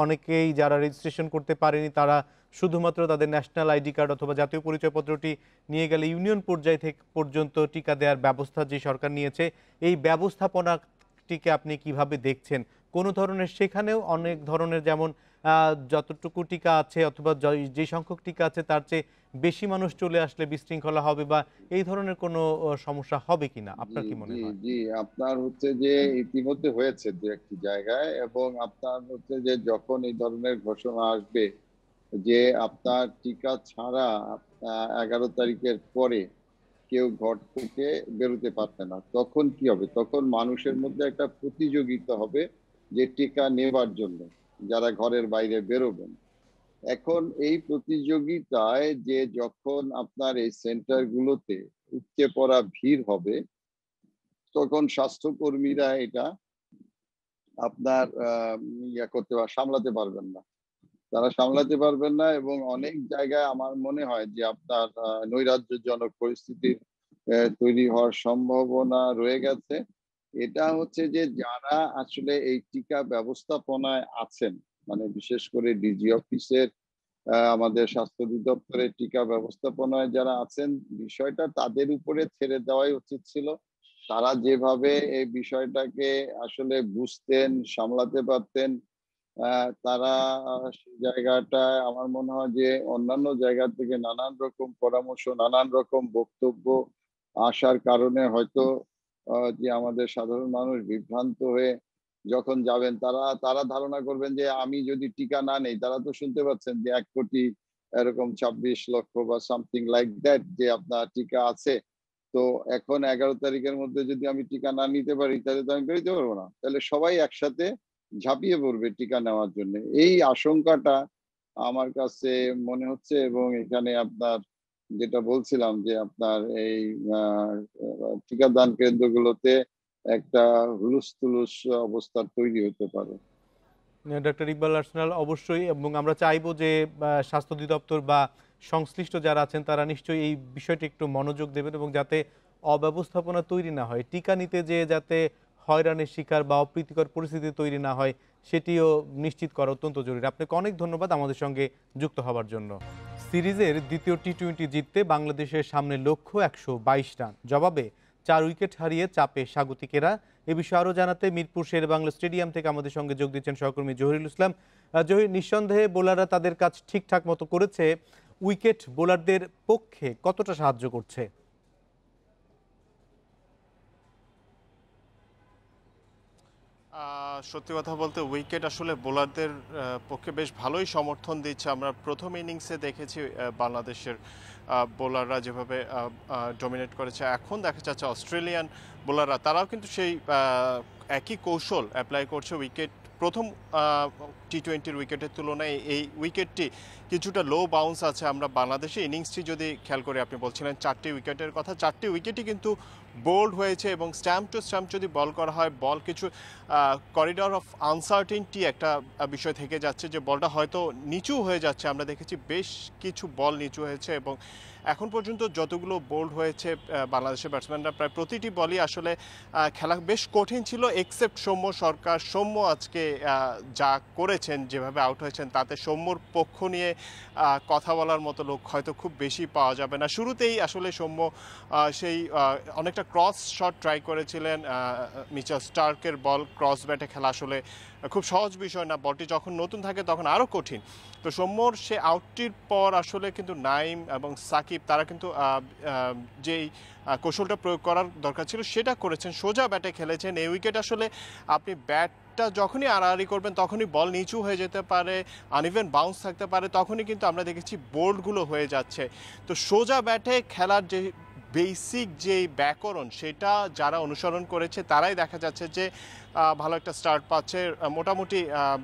অনেকেই যারা রেজিস্ট্রেশন করতে পারেনি তারা শুধুমাত্র তাদের ন্যাশনাল আইডি কার্ড অথবা জাতীয় পরিচয়পত্রটি নিয়ে গেলে ইউনিয়ন পর্যায় থেকে পর্যন্ত টিকা দেওয়ার ব্যবস্থা যে সরকার নিয়েছে, এই ব্যবস্থাপনাটিকে আপনি কিভাবে দেখছেন? কোনো ধরনের সেখানেও অনেক ধরনের, যেমন যতটুকু টিকা আছে অথবা যে সংখ্যক টিকা আছে তার চেয়ে বেশি মানুষ চলে আসলে বিশৃঙ্খলা হবে বা এই ধরনের কোনো সমস্যা হবে কিনা জি, আপনার কি মনে জি, হয়? জি, আপনার হচ্ছে যে ইতিমধ্যে হয়েছে দু একটি জায়গায়, এবং আপনার হচ্ছে যে যখন এই ধরনের ঘোষণা আসবে যে আপনার টিকা ছাড়া 11 তারিখের পরে কেউ ঘর থেকে বেরোতে পারবে না, তখন কি হবে? তখন মানুষের মধ্যে একটা প্রতিযোগিতা হবে যে টিকা নেবার জন্য, যারা ঘরের বাইরে বেরোবেন। এখন এই প্রতিযোগিতায় যে যখন আপনার এই সেন্টার গুলোতে উপচে পড়া ভিড় হবে, তখন স্বাস্থ্যকর্মীরা এটা আপনার সামলাতে পারবেন না। তারা সামলাতে পারবেন না, এবং অনেক জায়গায় আমার মনে হয় যে আপনার নৈরাজ্যজনক পরিস্থিতির তৈরি হওয়ার সম্ভাবনা রয়ে গেছে। এটা হচ্ছে যে যারা আসলে এই টিকা ব্যবস্থাপনায় আছেন, মানে বিশেষ করে ডিজি অফিসের আমাদের স্বাস্থ্য অধিদপ্তরের টিকা ব্যবস্থাপনায় যারা আছেন, বিষয়টা তাদের উপরে ছেড়ে দেওয়াই উচিত ছিল। তারা যেভাবে এই বিষয়টাকে আসলে বুঝতেন, সামলাতে পারতেন, তারা সেই জায়গাটায় আমার মনে হয় যে অন্যান্য জায়গা থেকে নানান রকম পরামর্শ, নানান রকম বক্তব্য আসার কারণে হয়তো যে আমাদের সাধারণ মানুষ বিভ্রান্ত হয়ে যখন যাবেন, তারা তারা ধারণা করবেন যে আমি যদি টিকা না নেই, তারা তো শুনতে পাচ্ছেন যে 1 কোটি এরকম 26 লক্ষ বা সামথিং লাইক দ্যাট যে আপনার টিকা আছে। তো এখন 11 তারিখের মধ্যে যদি আমি টিকা না নিতে পারি, তাহলে তো আমি বেরোতে পারবো না, তাহলে সবাই একসাথে ঝাঁপিয়ে পড়বে টিকা নেওয়ার জন্য। এই আশঙ্কাটা আমার কাছে মনে হচ্ছে, এবং এখানে আপনার যেটা বলছিলাম যে আপনার এই টিকাদান কেন্দ্রগুলোতে একটা হুলুস্থুলুস অবস্থা তৈরি হতে পারে। ডক্টর ইকবাল আর্সেনাল, অবশ্যই, এবং আমরা চাইবো যে স্বাস্থ্য অধিদপ্তর বা সংশ্লিষ্ট যারা আছেন তারা নিশ্চয়ই এই বিষয়টি একটু মনোযোগ দেবেন এবং যাতে অব্যবস্থাপনা তৈরি না হয়, টিকা নিতে যেয়ে যাতে হয়রানির শিকার বা অপ্রীতিকর পরিস্থিতি তৈরি না হয় সেটিও নিশ্চিত করা অত্যন্ত জরুরি। আপনাকে অনেক ধন্যবাদ আমাদের সঙ্গে যুক্ত হওয়ার জন্য। সিরিজের দ্বিতীয় টি-20 জিততে বাংলাদেশের সামনে লক্ষ্য 122 রান, জবাবে 4 উইকেট হারিয়ে চাপে স্বাগতিকেরা। এ বিষয়ে আরও জানাতে মিরপুর শেরেবাংলা স্টেডিয়াম থেকে আমাদের সঙ্গে যোগ দিচ্ছেন সহকর্মী জহিরুল ইসলাম। জহির, নিঃসন্দেহে বোলাররা তাদের কাজ ঠিকঠাক মতো করেছে, উইকেট বোলারদের পক্ষে কতটা সাহায্য করছে? সত্যি কথা বলতে উইকেট আসলে বোলারদের পক্ষে বেশ ভালোই সমর্থন দিচ্ছে। আমরা প্রথম ইনিংসে দেখেছি বাংলাদেশের বোলাররা যেভাবে ডমিনেট করেছে, এখন দেখা যাচ্ছে অস্ট্রেলিয়ান বোলাররা তারাও কিন্তু সেই একই কৌশল অ্যাপ্লাই করছে। উইকেট প্রথম টি-20 উইকেটের তুলনায় এই উইকেটটি কিছুটা লো বাউন্স আছে। আমরা বাংলাদেশের ইনিংসটি যদি খেয়াল করি, আপনি বলছিলেন 4টি উইকেটের কথা, 4টি উইকেটই কিন্তু বোল্ড হয়েছে এবং স্ট্যাম্প টু স্ট্যাম্প যদি বল করা হয়, বল কিছু করিডর অফ আনসার্টেনটি একটা বিষয় থেকে যাচ্ছে যে বলটা হয়তো নিচু হয়ে যাচ্ছে। আমরা দেখেছি বেশ কিছু বল নিচু হয়েছে এবং এখন পর্যন্ত যতগুলো বোল্ড হয়েছে বাংলাদেশের ব্যাটসম্যানরা প্রায় প্রতিটি বলই আসলে খেলা বেশ কঠিন ছিল, এক্সেপ্ট সৌম্য সরকার। সৌম্য আজকে যা করেছেন, যেভাবে আউট হয়েছেন, তাতে সৌম্যর পক্ষ নিয়ে কথা বলার মতো লোক হয়তো খুব বেশি পাওয়া যাবে না। শুরুতেই আসলে সৌম্য সেই অনেকটা ক্রস শট ট্রাই করেছিলেন। মিচেল স্টার্কের বল ক্রস ব্যাটে খেলা আসলে খুব সহজ বিষয় না, বলটি যখন নতুন থাকে তখন আরও কঠিন। তো সৌম্যর সে আউটটির পর আসলে কিন্তু নাইম এবং সাকিব তারা কিন্তু যেই কৌশলটা প্রয়োগ করার দরকার ছিল সেটা করেছেন, সোজা ব্যাটে খেলেছেন। এই উইকেট আসলে আপনি ব্যাটটা যখনই আড়াআড়ি করবেন তখনই বল নিচু হয়ে যেতে পারে, আনইভেন বাউন্স থাকতে পারে, তখনই কিন্তু আমরা দেখেছি বোল্ডগুলো হয়ে যাচ্ছে। তো সোজা ব্যাটে খেলার যে বেসিক যেই ব্যাকরণ সেটা যারা অনুসরণ করেছে তারাই দেখা যাচ্ছে যে ভালো একটা স্টার্ট পাচ্ছে, মোটামুটি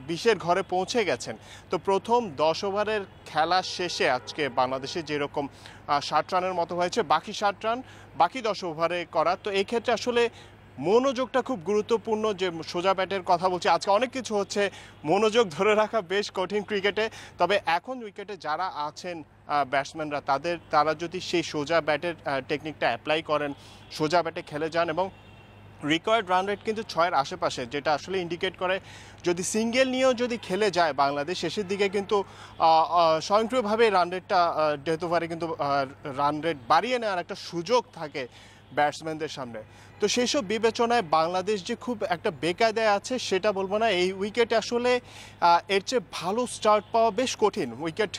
20-এর ঘরে পৌঁছে গেছেন। তো প্রথম 10 ওভারের খেলা শেষে আজকে বাংলাদেশে যেরকম 60 রানের মতো হয়েছে, বাকি 60 রান বাকি 10 ওভারে করা। তো এই ক্ষেত্রে আসলে মনোযোগটা খুব গুরুত্বপূর্ণ। যে সোজা ব্যাটের কথা বলছি, আজকে অনেক কিছু হচ্ছে, মনোযোগ ধরে রাখা বেশ কঠিন ক্রিকেটে। তবে এখন উইকেটে যারা আছেন ব্যাটসম্যানরা তারা যদি সেই সোজা ব্যাটের টেকনিকটা অ্যাপ্লাই করেন, সোজা ব্যাটে খেলে যান এবং রিকোয়ার্ড রান রেট কিন্তু 6-এর আশেপাশে, যেটা আসলে ইন্ডিকেট করে যদি সিঙ্গেল নিয়েও যদি খেলে যায় বাংলাদেশ শেষের দিকে কিন্তু স্বয়ংক্রিয়ভাবে রান রেটটা ডেথ ওভারে কিন্তু রান রেট বাড়িয়ে নেওয়ার একটা সুযোগ থাকে ব্যাটসম্যানদের সামনে। তো সেই সব বিবেচনায় বাংলাদেশ যে খুব একটা বেকায়দায় আছে সেটা বলবো না। এই উইকেটে আসলে এর চেয়ে ভালো স্টার্ট পাওয়া বেশ কঠিন। উইকেট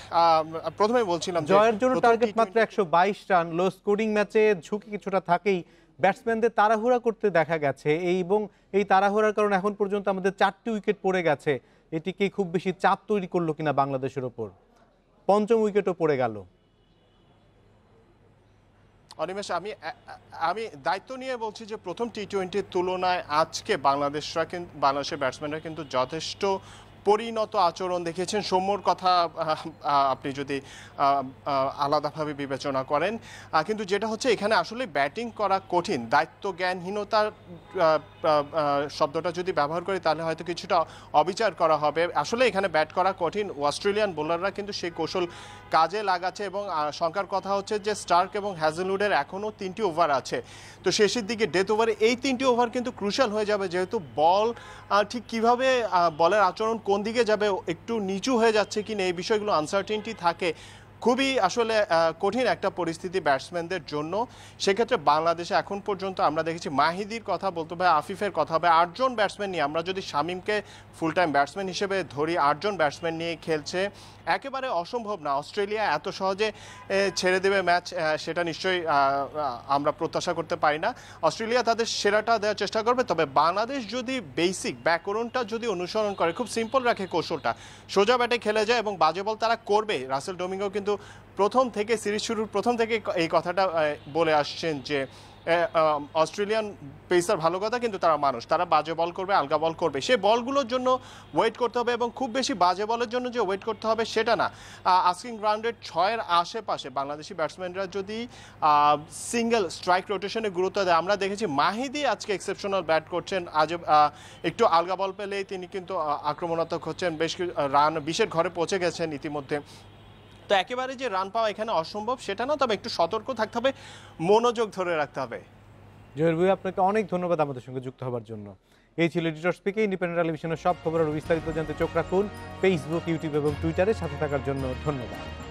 প্রথমে বলছিলাম জয়ের জন্য টার্গেট মাত্র 122 রান, লো স্কোরিং ম্যাচে ঝুঁকি কিছুটা থাকেই, ব্যাটসম্যানদের তাড়াহুড়া করতে দেখা গেছে এবং এই তাড়াহুড়ার কারণে এখন পর্যন্ত আমাদের 4টি উইকেট পড়ে গেছে। এটি কি খুব বেশি চাপ তৈরি করলো কিনা বাংলাদেশের ওপর? পঞ্চম উইকেটও পড়ে গেল। অনিমেষ, আমি দায়িত্ব নিয়ে বলছি যে প্রথম টি-20-র তুলনায় আজকে বাংলাদেশের ব্যাটসম্যানরা কিন্তু যথেষ্ট পরিণত আচরণ দেখিয়েছেন। সৌম্যর কথা আপনি যদি আলাদাভাবে বিবেচনা করেন, কিন্তু যেটা হচ্ছে এখানে আসলে ব্যাটিং করা কঠিন, দায়িত্ব জ্ঞানহীনতার শব্দটা যদি ব্যবহার করি তাহলে হয়তো কিছুটা অবিচার করা হবে। আসলে এখানে ব্যাট করা কঠিন। অস্ট্রেলিয়ান বোলাররা কিন্তু সেই কৌশল কাজে লাগাচ্ছে এবং শঙ্কার কথা হচ্ছে যে স্টার্ক এবং হ্যাজেলউডের এখনও 3টি ওভার আছে। তো শেষের দিকে ডেথ ওভারে এই 3টি ওভার কিন্তু ক্রুশাল হয়ে যাবে, যেহেতু বল ঠিক কিভাবে বলের আচরণ কোন দিকে যাবে, একটু নিচু হয়ে যাচ্ছে কিনা, এই বিষয়গুলো আনসার্টেনটি থাকে। খুবই আসলে কঠিন একটা পরিস্থিতি ব্যাটসম্যানদের জন্য। সেক্ষেত্রে বাংলাদেশে এখন পর্যন্ত আমরা দেখেছি মাহিদির কথা বলতে হবে, আফিফের কথা হবে, 8 জন ব্যাটসম্যান নিয়ে, আমরা যদি শামীমকে ফুল টাইম ব্যাটসম্যান হিসেবে ধরি, 8 জন ব্যাটসম্যান নিয়ে খেলছে। একেবারে অসম্ভব না অস্ট্রেলিয়া এত সহজে ছেড়ে দেবে ম্যাচ, সেটা নিশ্চয়ই আমরা প্রত্যাশা করতে পারি না। অস্ট্রেলিয়া তাদের সেরাটা দেওয়ার চেষ্টা করবে, তবে বাংলাদেশ যদি বেসিক ব্যাকরণটা যদি অনুসরণ করে, খুব সিম্পল রাখে কৌশলটা, সোজা ব্যাটে খেলে যায় এবং বাজে বল তারা করবে। রাসেল ডোমিঙ্গো কিন্তু প্রথম থেকে সিরিজ শুরুর প্রথম থেকে এই কথাটা বলে আসছেন যে অস্ট্রেলিয়ান পেসার ভালো কথা, কিন্তু তারা মানুষ, তারা বাজে বল করবে, আলগা বল করবে, সেই বলগুলোর জন্য ওয়েট করতে হবে এবং খুব বেশি বাজে বলের জন্য যে ওয়েট করতে হবে সেটা না। আস্কিং গ্রাউন্ডের 6-এর আশেপাশে বাংলাদেশি ব্যাটসম্যানরা যদি সিঙ্গেল স্ট্রাইক রোটেশনে গুরুত্ব দেয়, আমরা দেখেছি মাহিদি আজকে এক্সেপশনাল ব্যাট করছেন, আজ একটু আলগা বল পেলেই তিনি কিন্তু আক্রমণাত্মক হচ্ছেন, বেশ রান 20-এর ঘরে পৌঁছে গেছেন ইতিমধ্যে। তো একেবারে যে রান পাওয়া এখানে অসম্ভব সেটা না, তবে একটু সতর্ক থাকতে হবে, মনোযোগ ধরে রাখতে হবে। জহির ভাই, আপনাকে অনেক ধন্যবাদ আমাদের সঙ্গে যুক্ত হওয়ার জন্য। এই ছিল এডিটর স্পিকে। ইন্ডিপেন্ডেন্ট টেলিভিশনের সব খবর আর বিস্তারিত জানতে চোখ রাখুন ফেসবুক, ইউটিউব এবং টুইটারে। সাথে থাকার জন্য ধন্যবাদ।